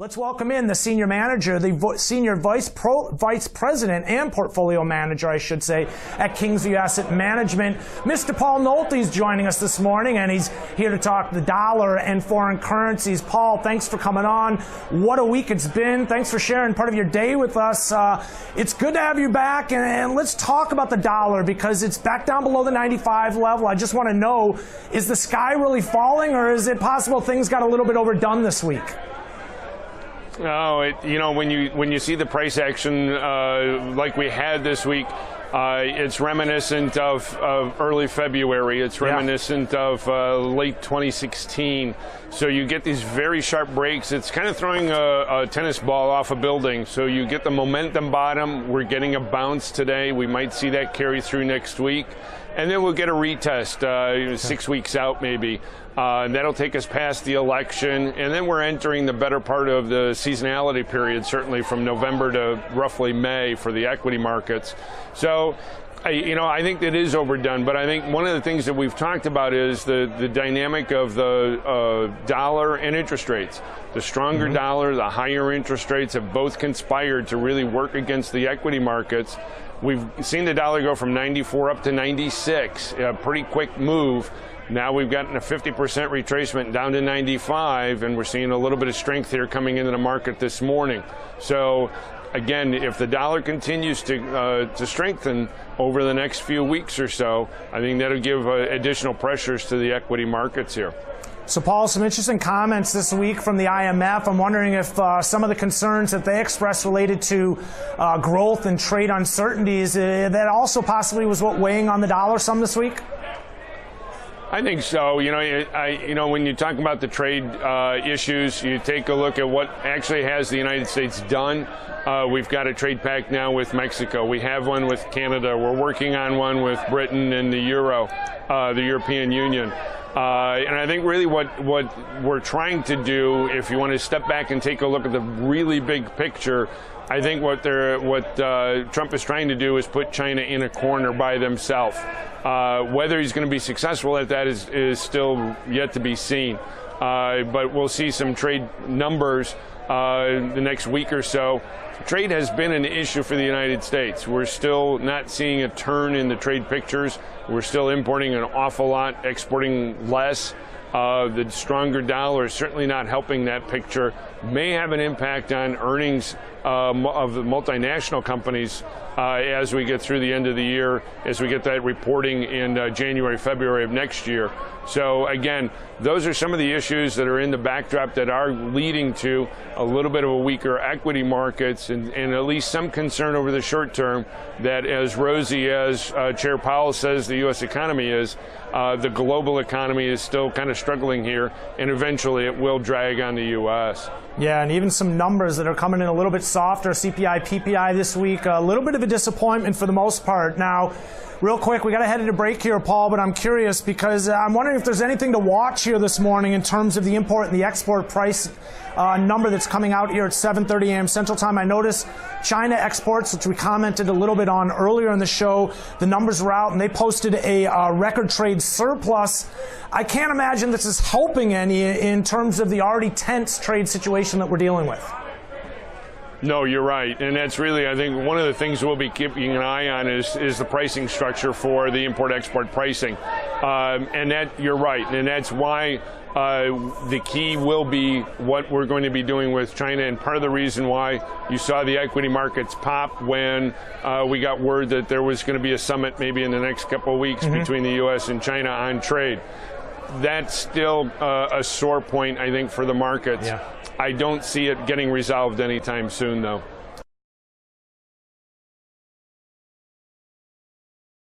Let's welcome in the senior manager, the senior vice president and portfolio manager, I should say, at Kingsview Asset Management. Mr. Paul Nolte is joining us this morning, and he's here to talk the dollar and foreign currencies. Paul, thanks for coming on. What a week it's been. Thanks for sharing part of your day with us. It's good to have you back, and let's talk about the dollar because it's back down below the 95 level. I just want to know, is the sky really falling, or is it possible things got a little bit overdone this week? No, when you see the price action like we had this week, it's reminiscent of early February. It's reminiscent of late 2016. So you get these very sharp breaks. It's kind of throwing a tennis ball off a building. So you get the momentum bottom. We're getting a bounce today. We might see that carry through next week. And then we'll get a retest 6 weeks out maybe. And that'll take us past the election. And then we're entering the better part of the seasonality period, certainly from November to roughly May for the equity markets. So, I think that is overdone. But I think one of the things that we've talked about is the dynamic of the dollar and interest rates. The stronger dollar, the higher interest rates have both conspired to really work against the equity markets. We've seen the dollar go from 94 up to 96, a pretty quick move. Now we've gotten a 50% retracement down to 95, and we're seeing a little bit of strength here coming into the market this morning. So, again, if the dollar continues to strengthen over the next few weeks or so, I think that'll give additional pressures to the equity markets here. So, Paul, some interesting comments this week from the IMF. I'm wondering if some of the concerns that they expressed related to growth and trade uncertainties, that also possibly was what weighing on the dollar some this week? I think so. When you talk about the trade issues, you take a look at what actually has the United States done. We've got a trade pact now with Mexico. We have one with Canada. We're working on one with Britain and the Euro, the European Union. And I think really what we're trying to do, if you want to step back and take a look at the really big picture, I think what Trump is trying to do is put China in a corner by themselves. Whether he's going to be successful at that is still yet to be seen. But we'll see some trade numbers the next week or so. Trade has been an issue for the United States. We're still not seeing a turn in the trade pictures. We're still importing an awful lot, exporting less. The stronger dollar is certainly not helping that picture. May have an impact on earnings of the multinational companies as we get through the end of the year, as we get that reporting in January, February of next year. So again, those are some of the issues that are in the backdrop that are leading to a little bit of a weaker equity markets and at least some concern over the short term that as rosy as Chair Powell says the U.S. economy is, the global economy is still kind of struggling here, and eventually it will drag on the U.S. Yeah, and even some numbers that are coming in a little bit softer. CPI, PPI this week, a little bit of a disappointment for the most part. Now, real quick, we got to head into break here, Paul, but I'm curious because I'm wondering if there's anything to watch here this morning in terms of the import and the export price number that's coming out here at 7:30 a.m. Central Time. I noticed China exports, which we commented a little bit on earlier in the show, the numbers were out and they posted a record trade surplus. I can't imagine this is helping any in terms of the already tense trade situation that we're dealing with. No, you're right. And that's really, I think, one of the things we'll be keeping an eye on is the pricing structure for the import-export pricing. And that, you're right. And that's why the key will be what we're going to be doing with China. And part of the reason why you saw the equity markets pop when we got word that there was going to be a summit maybe in the next couple of weeks between the U.S. and China on trade. That's still a sore point, I think, for the markets. Yeah. I don't see it getting resolved anytime soon, though.